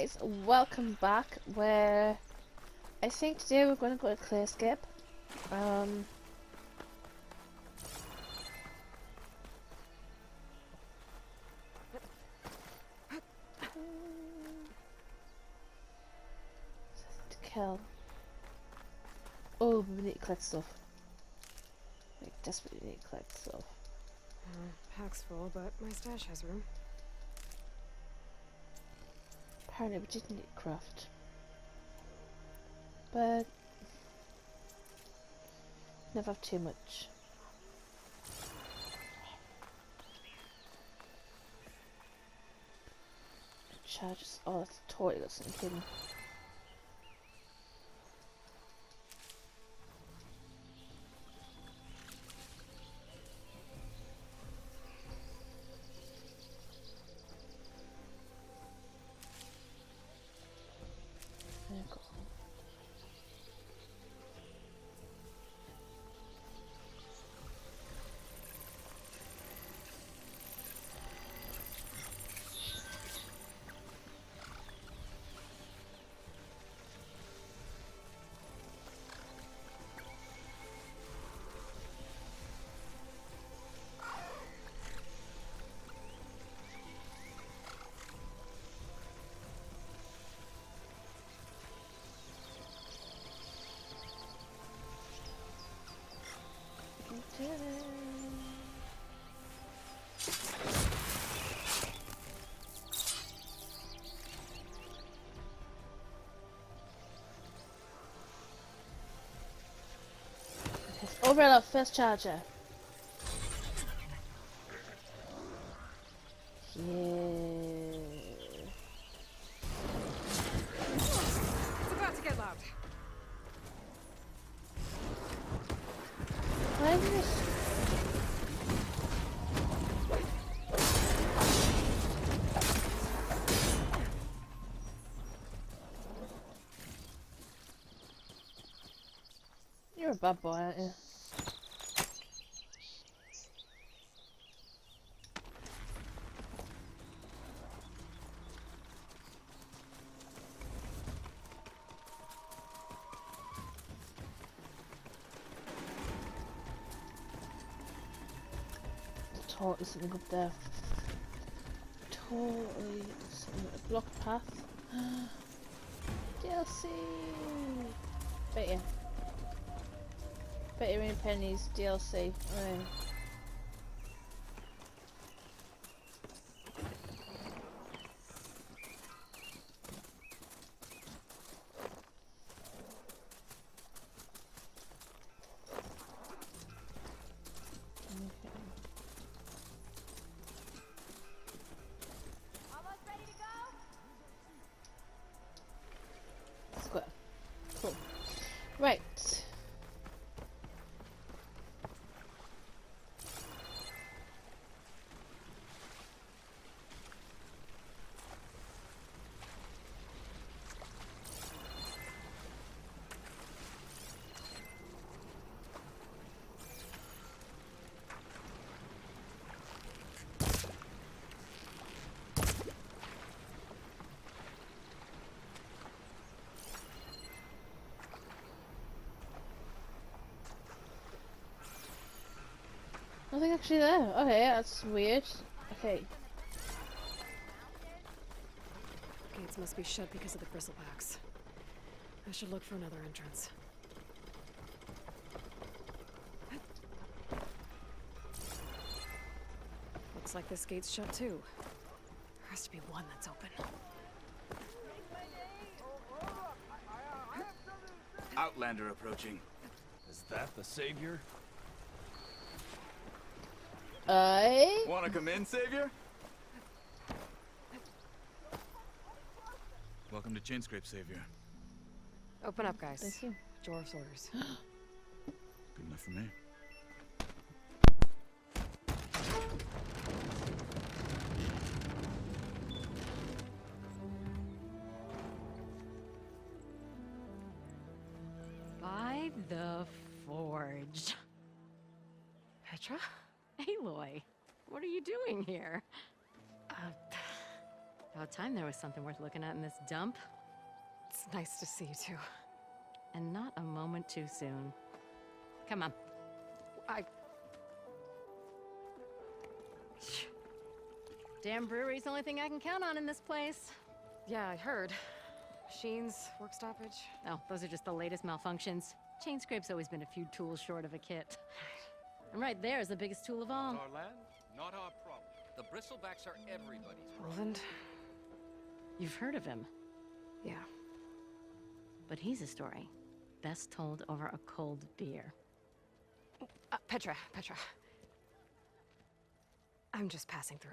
guys, welcome back. Where I think today we're going to go to Clayscape. Um, to kill. Oh, we need to collect stuff. We desperately need to collect stuff. Pack's full, but my stash has room. Apparently we didn't need to craft. But never have too much. Charges. Oh, that's totally got something hidden. There you go. Overall, first charger. Yeah. It's about to get loud. Why is this? You're a bad boy, aren't you? Totally something up there. Totally something. A blocked path. DLC. Bet you. Bet you in pennies. DLC. Square. Cool. Right. Nothing actually there. Okay, that's weird. Okay. Gates must be shut because of the bristlebacks. I should look for another entrance. Looks like this gate's shut too. There has to be one that's open. Outlander approaching. Is that the savior? Wanna come in, savior? Welcome to Chainscrape, savior. Open up, guys. Thank you. Jor's orders. Good enough for me. By the forge. Petra? Aloy, what are you doing here? About time there was something worth looking at in this dump. It's nice to see you too. And not a moment too soon. Come on. Damn brewery's the only thing I can count on in this place. Yeah, I heard. Machines, work stoppage. Oh, those are just the latest malfunctions. Chain scrape's always been a few tools short of a kit. And right there is the biggest tool of all. Our land, not our problem. The bristlebacks are everybody's problem. Roland? You've heard of him, Yeah. but he's a story best told over a cold beer. Petra. I'm just passing through.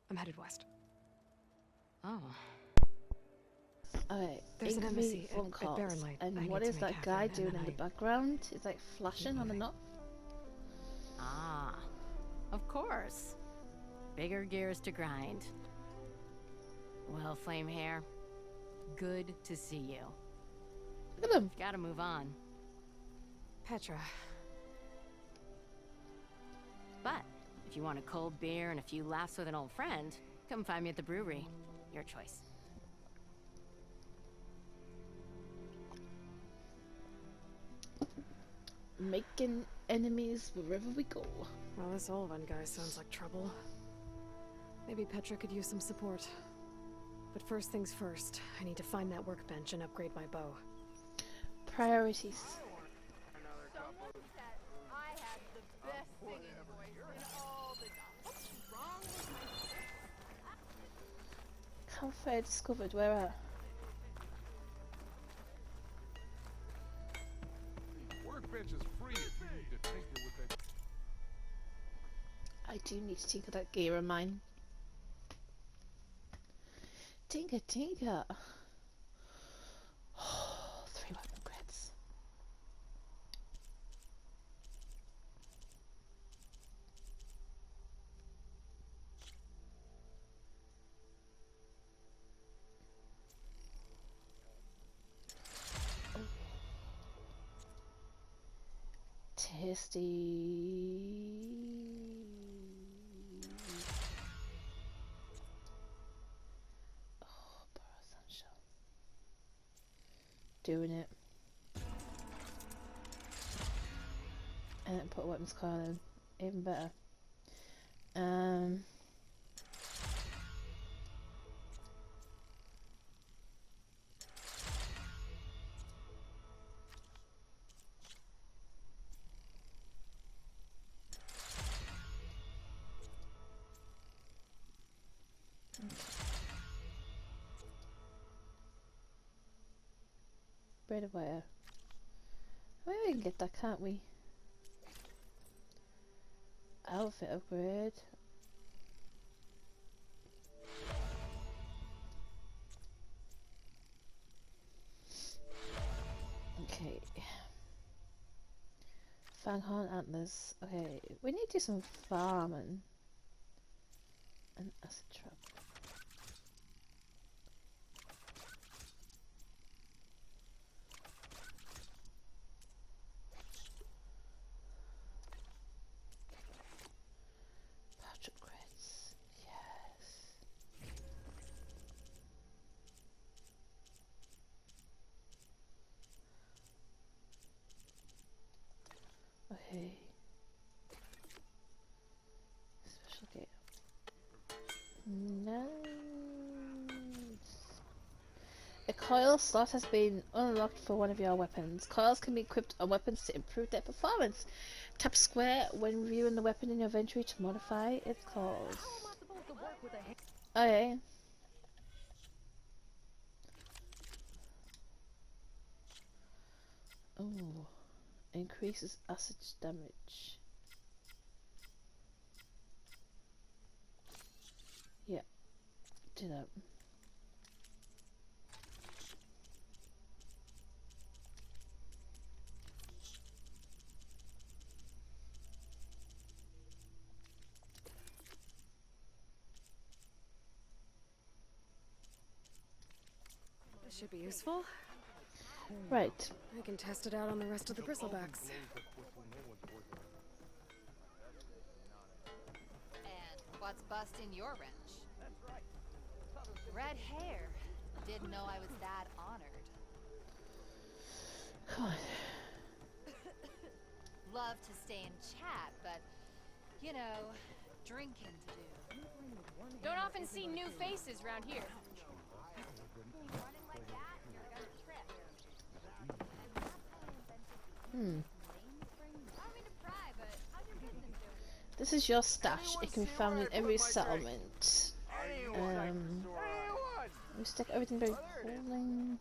I'm headed west. Oh. Alright, There's an embassy phone at calls. Barrenlight I And need what to is make that happen, guy and doing then in the I background? He's like flashing on the moving. knob. Ah. Of course. Bigger gears to grind. Well, Flame Hair, good to see you. Look at him. Gotta move on. Petra. But if you want a cold beer and a few laughs with an old friend, come find me at the brewery. Your choice. Making enemies wherever we go. Well, this Olvan guy sounds like trouble. Maybe Petra could use some support. But first things first, I need to find that workbench and upgrade my bow. Priorities. Campfire discovered. Where at? Workbench is free if you need to tinker with that. I do need to tinker that gear of mine. Tinker. 3 weapon grids. Tasty. Oh, borrow sunshine. Doing it. And then put a weapons card in. Even better. Braid of wire. Maybe we can get that, can't we? Outfit upgrade. Okay. Fanghorn antlers. Okay, we need to do some farming. An acid trap. Patch upgrades. Yes. Okay. Special gate. No. A coil slot has been unlocked for one of your weapons. Coils can be equipped on weapons to improve their performance. Tap square when viewing the weapon in your inventory to modify its coils. Okay. Oh. Increases acid damage. Yeah. Do that. This should be useful. Right. I can test it out on the rest of the bristlebacks. And what's busting your wrench? Red hair. Didn't know I was that honored. God. Love to stay and chat, but, you know, drinking to do. Don't often see new faces around here. This is your stash. It can be found in every settlement. We stick everything very cooling.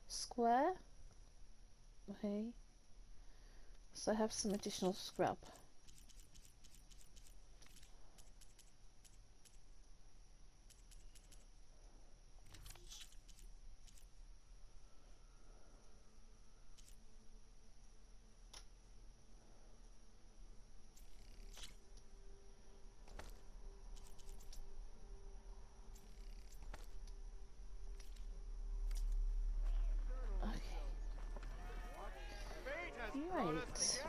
Square. Okay. So I have some additional scrap. Right.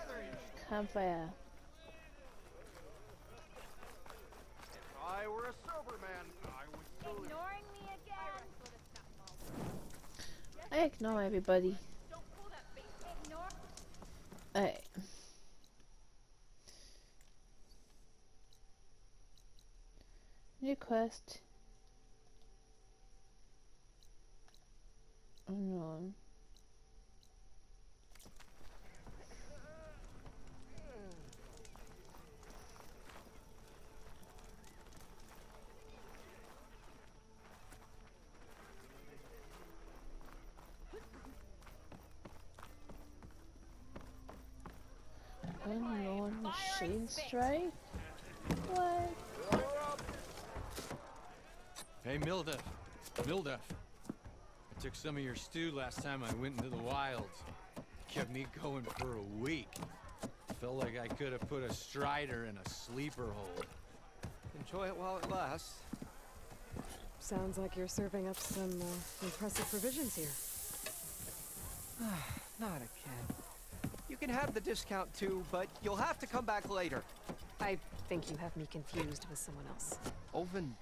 Campfire. If I were a sober man, I would still Ignoring me again? I ignore everybody. Don't pull that face. Ignore. Alright. New quest. Unknown. Unknown machine strike? What? Hey, Milda. Milda. I took some of your stew last time I went into the wilds. Kept me going for a week. Felt like I could have put a strider in a sleeper hold. enjoy it while it lasts. Sounds like you're serving up some impressive provisions here. Not again. You can have the discount too, but you'll have to come back later. I think you have me confused with someone else. Oven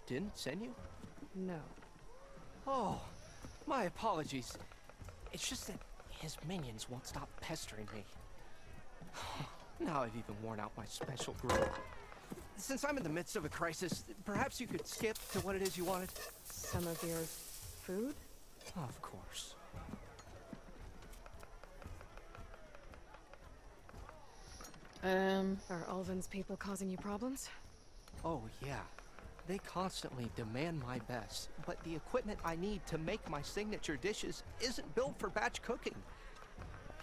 didn't send you? No. Oh, my apologies. It's just that his minions won't stop pestering me. Now I've even worn out my special group. Since I'm in the midst of a crisis, perhaps you could skip to what it is you wanted? Some of your food? Of course. Are Ulvin's people causing you problems? Oh, yeah. They constantly demand my best, but the equipment I need to make my signature dishes isn't built for batch cooking.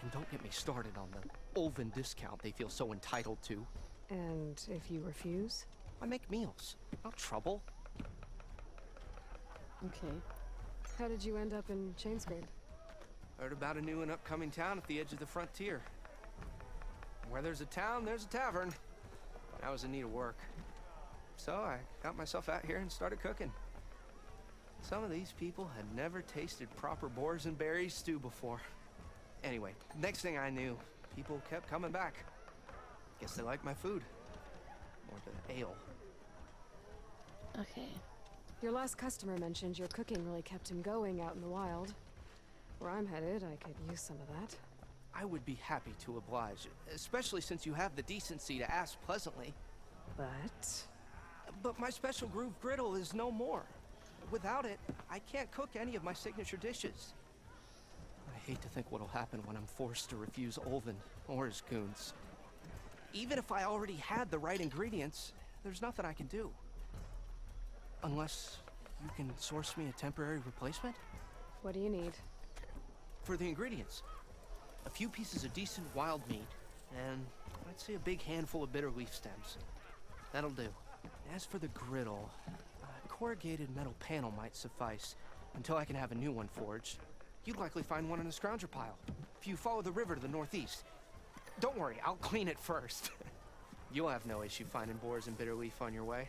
And don't get me started on the Ulvin discount they feel so entitled to. And if you refuse? I make meals. No trouble. Okay. How did you end up in Chainscrape? Heard about a new and upcoming town at the edge of the frontier. Where there's a town, there's a tavern. I was in need of work. So I got myself out here and started cooking. Some of these people had never tasted proper boars and berries stew before. Anyway, next thing I knew, people kept coming back. Guess they liked my food. Or the ale. Okay. Your last customer mentioned your cooking really kept him going out in the wild. Where I'm headed, I could use some of that. I would be happy to oblige, especially since you have the decency to ask pleasantly. But my special groove griddle is no more. Without it, I can't cook any of my signature dishes. I hate to think what'll happen when I'm forced to refuse Ulvin or his goons. Even if I already had the right ingredients, there's nothing I can do. Unless you can source me a temporary replacement? What do you need? For the ingredients, a few pieces of decent wild meat, and I'd say a big handful of bitter leaf stems. That'll do. As for the griddle, a corrugated metal panel might suffice until I can have a new one forged. You'd likely find one in a scrounger pile, if you follow the river to the northeast. Don't worry, I'll clean it first. You'll have no issue finding boars and bitter leaf on your way.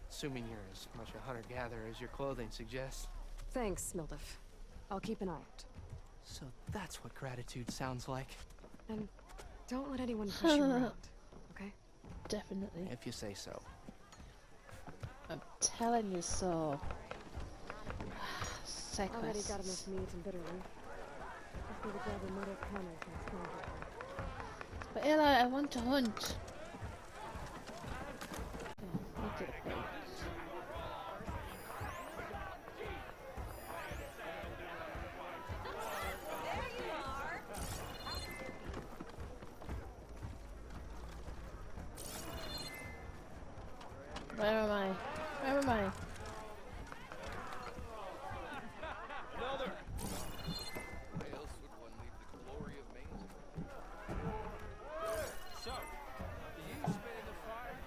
Assuming you're as much a hunter-gatherer as your clothing suggests. Thanks, Mildif. I'll keep an eye out. So that's what gratitude sounds like. And don't let anyone push you around, okay? Definitely. If you say so. I'm telling you so. Side Already quests. got enough meat and bitter leaf. Just need to grab a metal panel from the corner. But Eli, I want to hunt. Oh, look at it. Where am I? Where am I? Another! Why else would one leave the glory of Maine? So, do you spit in the fire?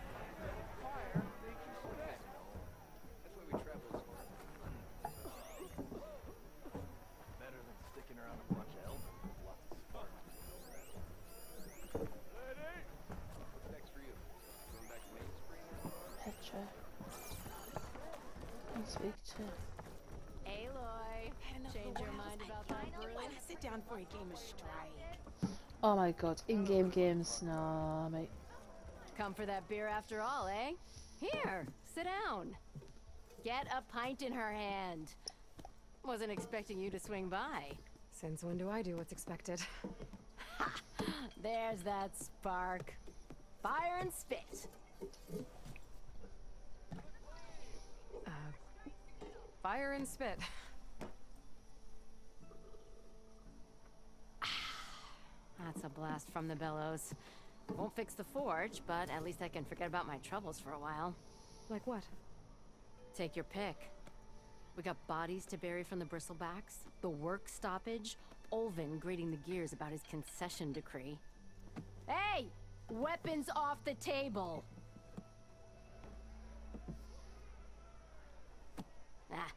Fire make you sweat. That's why we travel as far. Better than sticking around a bunch of elders with lots of spark. What's next for you? Going back to Main Spring? Petra. Can speak to. Aloy, change your mind about that brew? Sit down for a game of strike. Oh my god, in-game games. Nah, mate. Come for that beer after all, eh? Here, sit down. Get a pint in her hand. Wasn't expecting you to swing by. Since when do I do what's expected? There's that spark. Fire and spit. Fire and spit. That's a blast from the bellows. Won't fix the forge, but at least I can forget about my troubles for a while. Like what? Take your pick. We got bodies to bury from the bristlebacks, the work stoppage, Olvin grating the gears about his concession decree. Hey! Weapons off the table! Ah,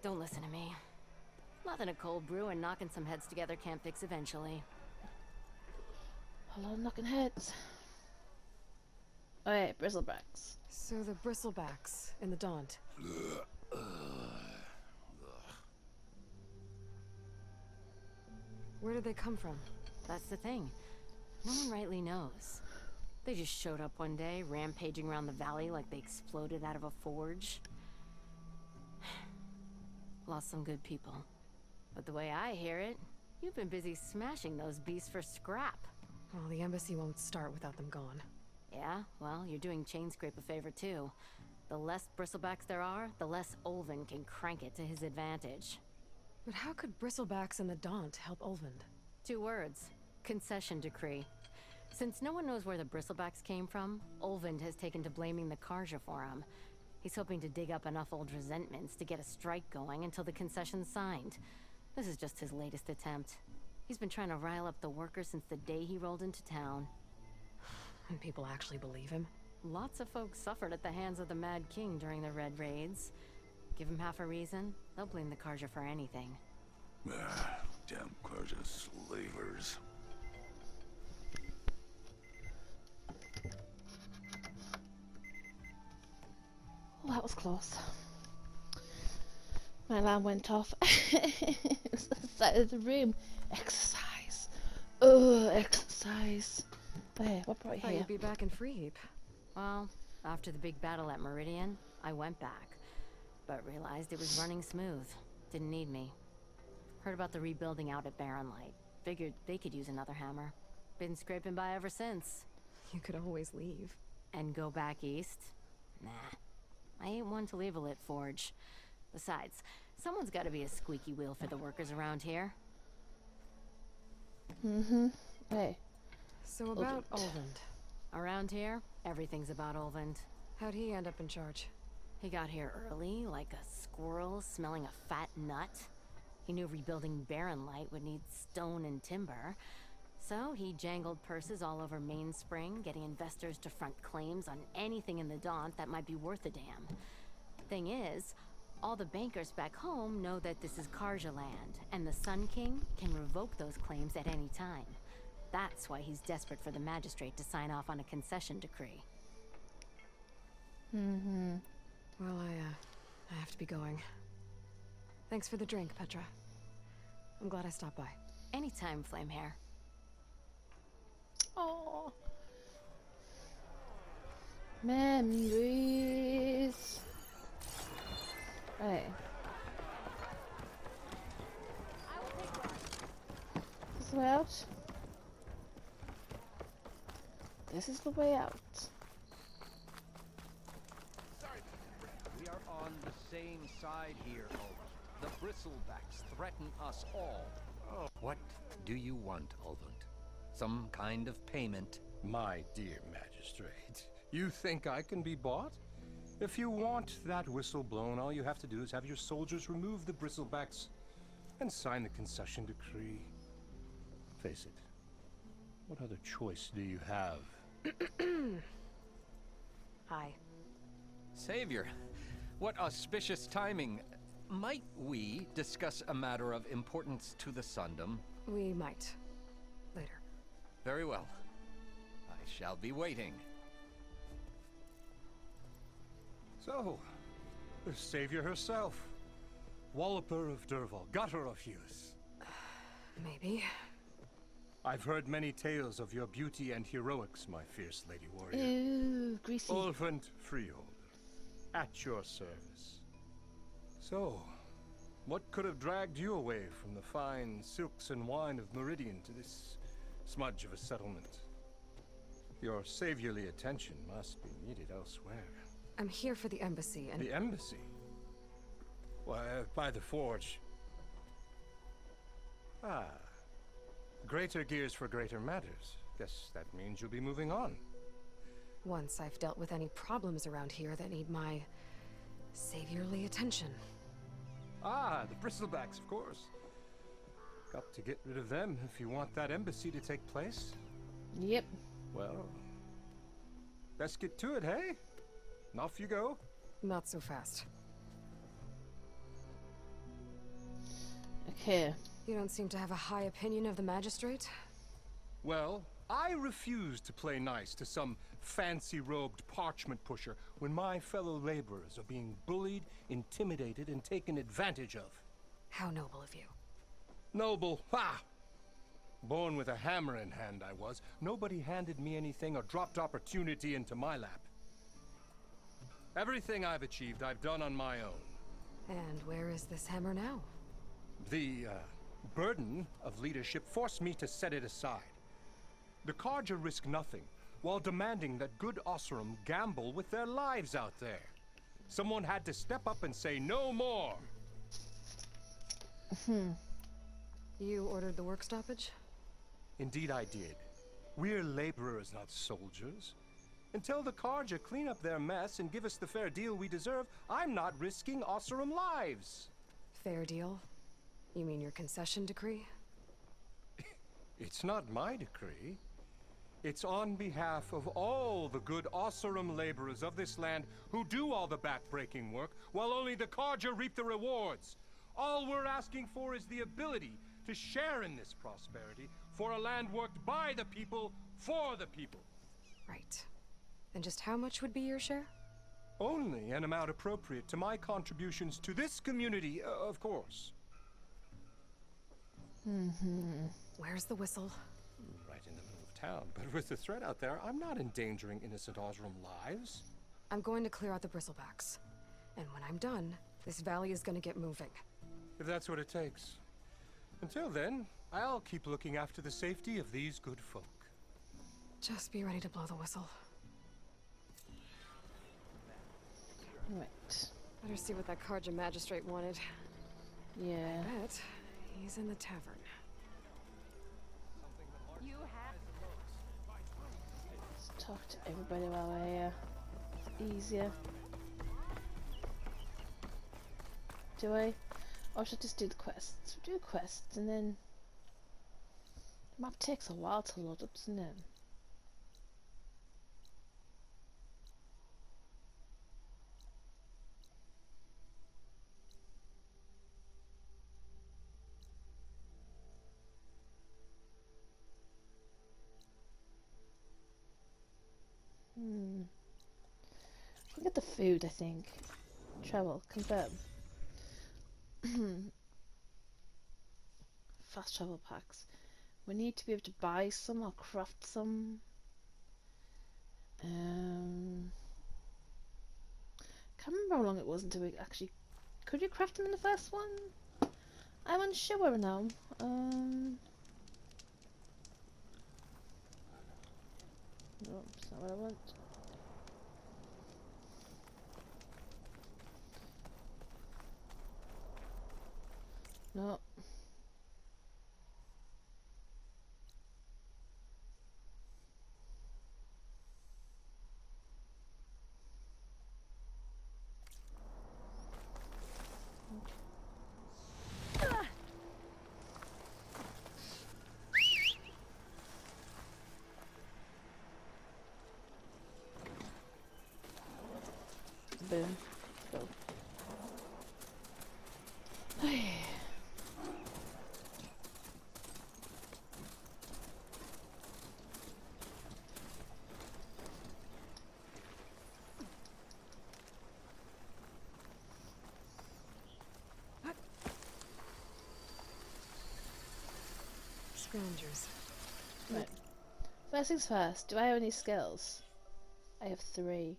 don't listen to me. Nothing a cold brew and knocking some heads together can't fix eventually. Hello, knocking heads. Alright, bristlebacks. So the bristlebacks in the Daunt. Where did they come from? That's the thing. No one rightly knows. They just showed up one day, rampaging around the valley like they exploded out of a forge. Lost some good people. But the way I hear it, you've been busy smashing those beasts for scrap. Well, the embassy won't start without them gone. Yeah, well, you're doing Chainscrape a favor too. The less bristlebacks there are, the less Olvin can crank it to his advantage. But how could bristlebacks and the Daunt help Olvind? 2 words. Concession decree. Since no one knows where the bristlebacks came from, Olvind has taken to blaming the Karja for him. He's hoping to dig up enough old resentments to get a strike going until the concession's signed. This is just his latest attempt. He's been trying to rile up the workers since the day he rolled into town. And people actually believe him? Lots of folks suffered at the hands of the Mad King during the Red Raids. Give him half a reason, they'll blame the Karja for anything. Damn Karja slavers. Oh, that was close. My alarm went off. It's the side of the room. Exercise. Oh, exercise. Hey, what brought you Thought here? you'd be back in Freeheap. Well, after the big battle at Meridian, I went back, but realized it was running smooth. Didn't need me. Heard about the rebuilding out at Barren Light. Figured they could use another hammer. Been scraping by ever since. You could always leave. And go back east? Nah. I ain't one to leave a lit forge. Besides, someone's gotta be a squeaky wheel for the workers around here. Hey. So about Olvind. Around here, everything's about Olvind. How'd he end up in charge? He got here early, like a squirrel smelling a fat nut. He knew rebuilding Barren Light would need stone and timber. So he jangled purses all over Mainspring, getting investors to front claims on anything in the Daunt that might be worth a damn. Thing is, all the bankers back home know that this is Karja land, and the Sun King can revoke those claims at any time. That's why he's desperate for the magistrate to sign off on a concession decree. Well, I have to be going. Thanks for the drink, Petra. I'm glad I stopped by. Anytime, Flamehair. Oh. Memories. Right. This is the way out. This is the way out. We are on the same side here, Ulvund. The bristlebacks threaten us all. Oh. What do you want, Ulvund? Some kind of payment? My dear magistrate, you think I can be bought? If you want that whistle blown, all you have to do is have your soldiers remove the bristlebacks and sign the concession decree. Face it, what other choice do you have? Hi. Savior, what auspicious timing. Might we discuss a matter of importance to the Sundom? We might. Later. Very well. I shall be waiting. So, the savior herself. Walloper of Derval, gutter of Hughes. Maybe. I've heard many tales of your beauty and heroics, my fierce lady warrior. Ooh, greasy. Ulvund Freeholder, at your service. So, what could have dragged you away from the fine silks and wine of Meridian to this smudge of a settlement? Your saviorly attention must be needed elsewhere. I'm here for the embassy and— The embassy? Why, by the forge. Ah. Greater gears for greater matters. Guess that means you'll be moving on. once I've dealt with any problems around here that need my saviorly attention. Ah, the bristlebacks, of course. Got to get rid of them if you want that embassy to take place. Yep. Well, let's get to it, hey? And off you go. Not so fast. Okay. You don't seem to have a high opinion of the magistrate? Well, I refuse to play nice to some fancy-robed parchment pusher when my fellow laborers are being bullied, intimidated, and taken advantage of. How noble of you. Noble? Ha! Born with a hammer in hand, I was. Nobody handed me anything or dropped opportunity into my lap. Everything I've achieved, I've done on my own. And where is this hammer now? The, burden of leadership forced me to set it aside. The Carja risk nothing, while demanding that good Osseram gamble with their lives out there. Someone had to step up and say no more! You ordered the work stoppage? Indeed I did. We're laborers, not soldiers. Until the Carja clean up their mess and give us the fair deal we deserve, I'm not risking Osseram lives. Fair deal? You mean your concession decree? It's not my decree. It's on behalf of all the good Osseram laborers of this land who do all the back-breaking work, while only the Carja reap the rewards. All we're asking for is the ability to share in this prosperity for a land worked by the people, for the people. Right. And just how much would be your share? Only an amount appropriate to my contributions to this community, of course. Where's the whistle? Right in the middle of town, but with the threat out there, I'm not endangering innocent Osram lives. I'm going to clear out the bristlebacks. And when I'm done, this valley is gonna get moving. If that's what it takes. Until then, I'll keep looking after the safety of these good folk. Just be ready to blow the whistle. Right. Better see what that Carja magistrate wanted. Yeah. I bet he's in the tavern. You have Let's talk to everybody while we're here. It's easier. Do I? Or should I just do the quests? Do quests and then... The map takes a while to load up, doesn't it? Look at the food, I think. Travel, confirm. Fast travel packs. We need to be able to buy some or craft some. can't remember how long it was until we actually... Could you craft them in the first one? I'm unsure now. No, that's not what I want. No. Boom. Go. Scroungers. Right. First things first, do I have any skills? I have 3.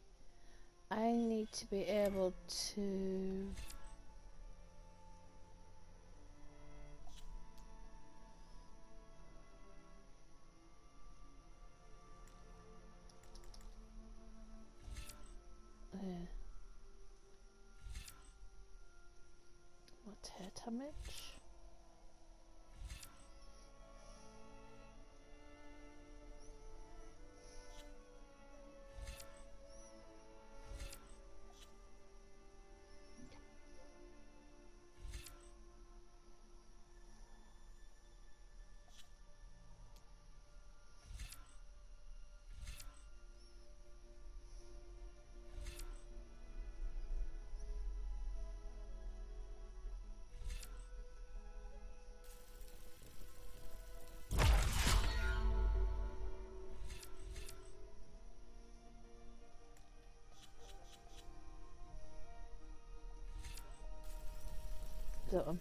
I need to be able to... What hair damage? That one.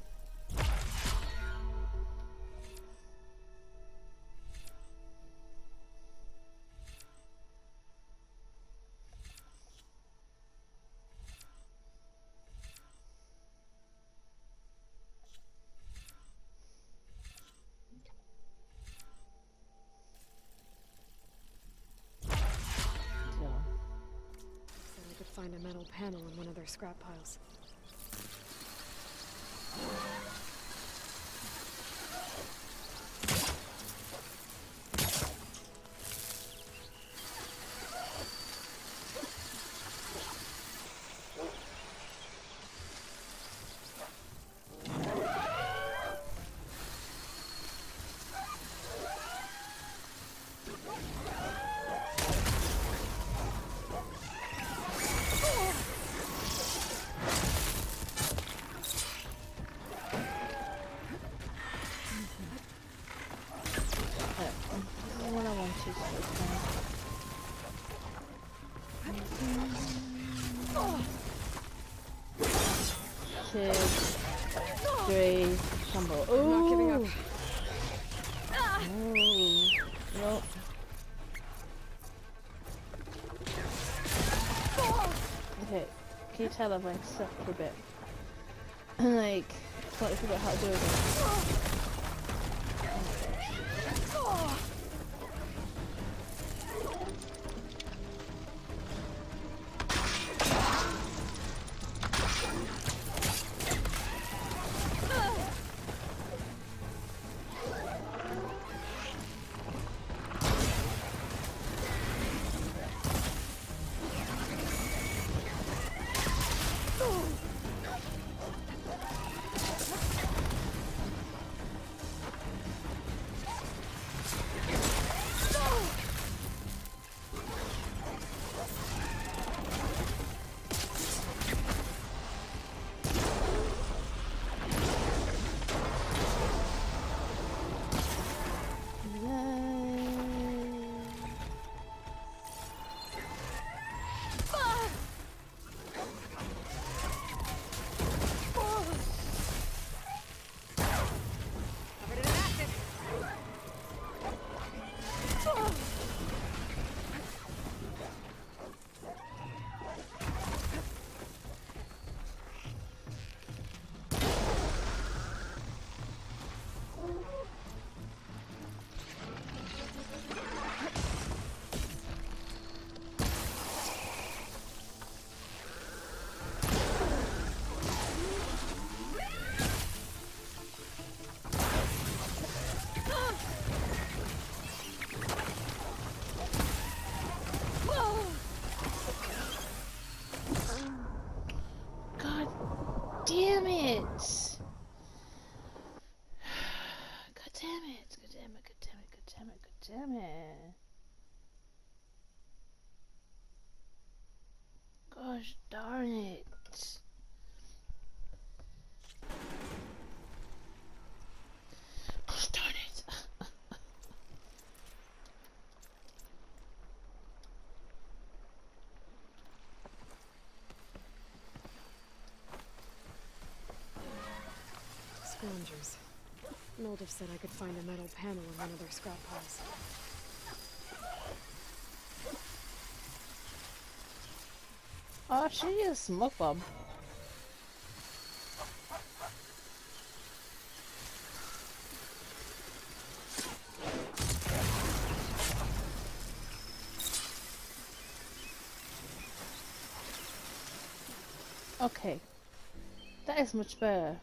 Said I could find a metal panel in one of their scrap piles. What I wanted to 2, 3, tumble. Ooh! Not giving up. Ooh. Nope. Okay, can you tell I'm like stuck for a bit? Like, totally forgot how to do it. damn it! God damn it! God damn it! God damn it! God damn it! God damn it! Gosh darn it! Gosh darn it! Scroungers. Mildev said I could find a metal panel in one of their scrap piles. Oh, she is a smoke bomb. Okay, that is much better.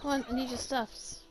Come on, I need your stuffs.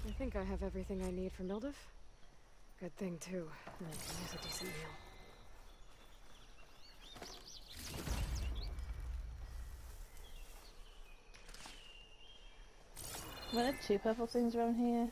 I think I have everything I need for Mildev. Good thing, too. I can use a decent meal. Were there two purple things around here?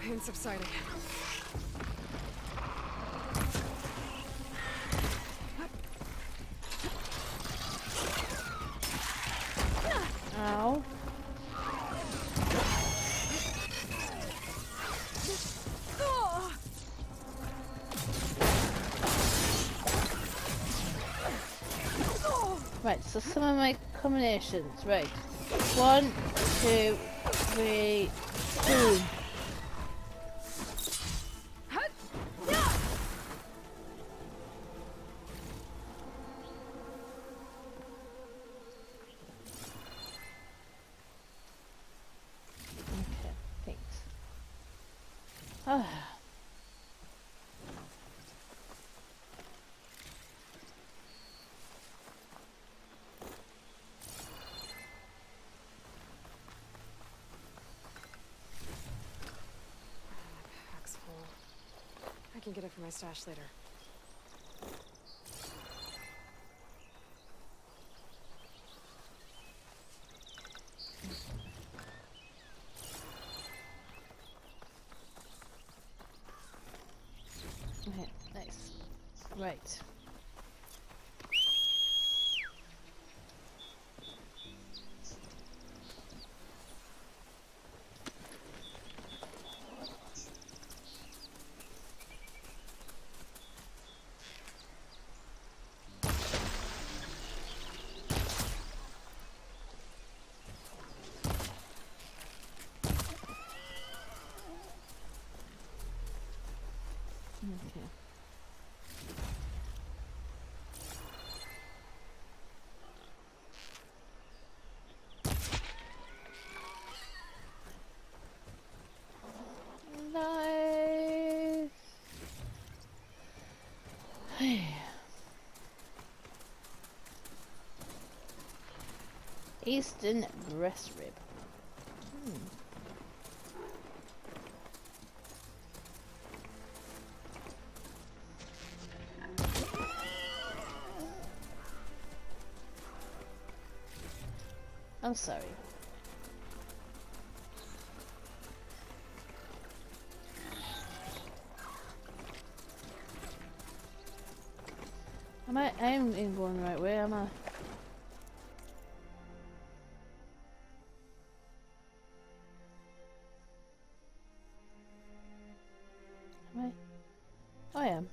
Pain subsided. Ow. Right, so some of my combinations. Right. 1, 2, 3, boom. Okay, thanks. Ah. can get it from my stash later. Okay, nice. Right. Okay. Nice. Eastern breast rib. I'm sorry. I am in going the right way, am I? Am I? I am.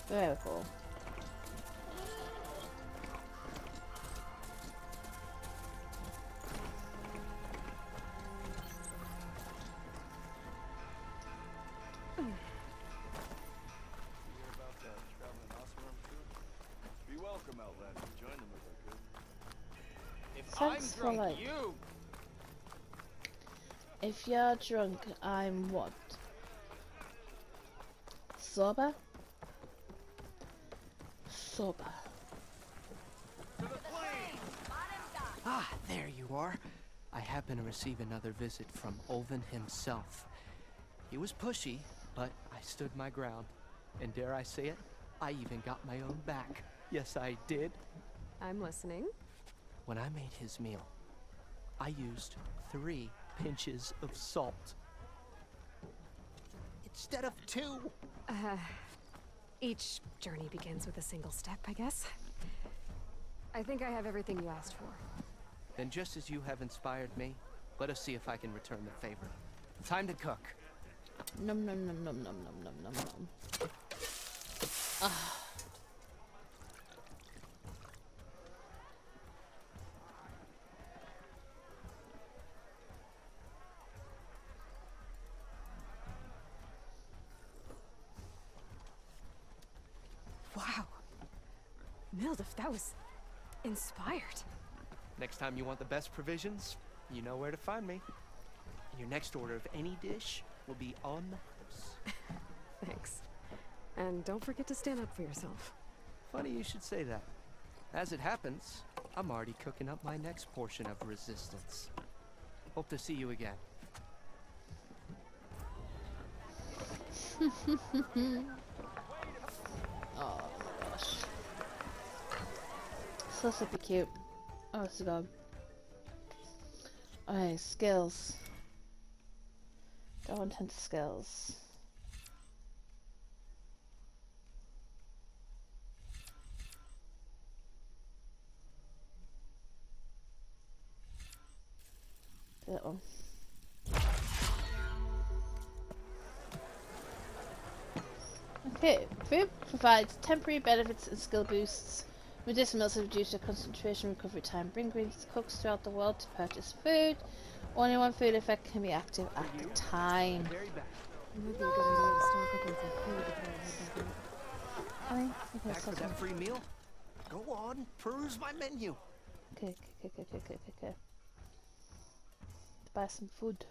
Very cool. Be welcome, Outlander. Join them if I could. If Thanks I'm for, drunk, like- you. If you're drunk, I'm what? Sober? Sober. Ah, there you are. I happen to receive another visit from Olvin himself. He was pushy, but I stood my ground. And dare I say it, I even got my own back. Yes, I did. I'm listening. When I made his meal, I used 3 pinches of salt. Instead of 2. Each journey begins with a single step, I guess. I think I have everything you asked for. Then just as you have inspired me, let us see if I can return the favor. Time to cook. Num num num num num num num num num. Ah. Wow. Mildif, that was inspired. Next time you want the best provisions, you know where to find me. And your next order of any dish will be on the house. Thanks. And don't forget to stand up for yourself. Funny you should say that. As it happens, I'm already cooking up my next portion of resistance. Hope to see you again. Oh my gosh. So super cute. Oh, it's gone. Okay, skills. Go on to skills. That one. Okay, food provides temporary benefits and skill boosts. Medicinal also reduce your concentration recovery time. Bring greens to cooks throughout the world to purchase food. Only one food effect can be active at the time. It would be a good idea to stock up on some food before I head back out. I mean, okay, Back for that free meal? Go on, peruse my menu. Okay. buy some food.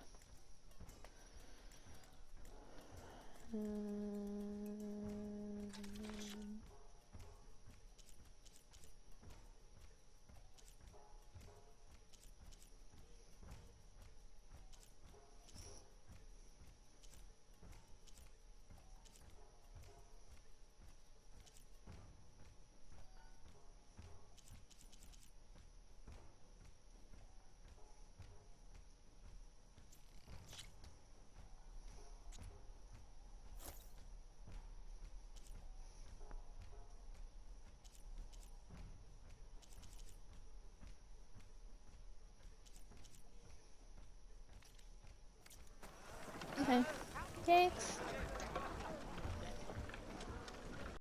Okay. Thanks.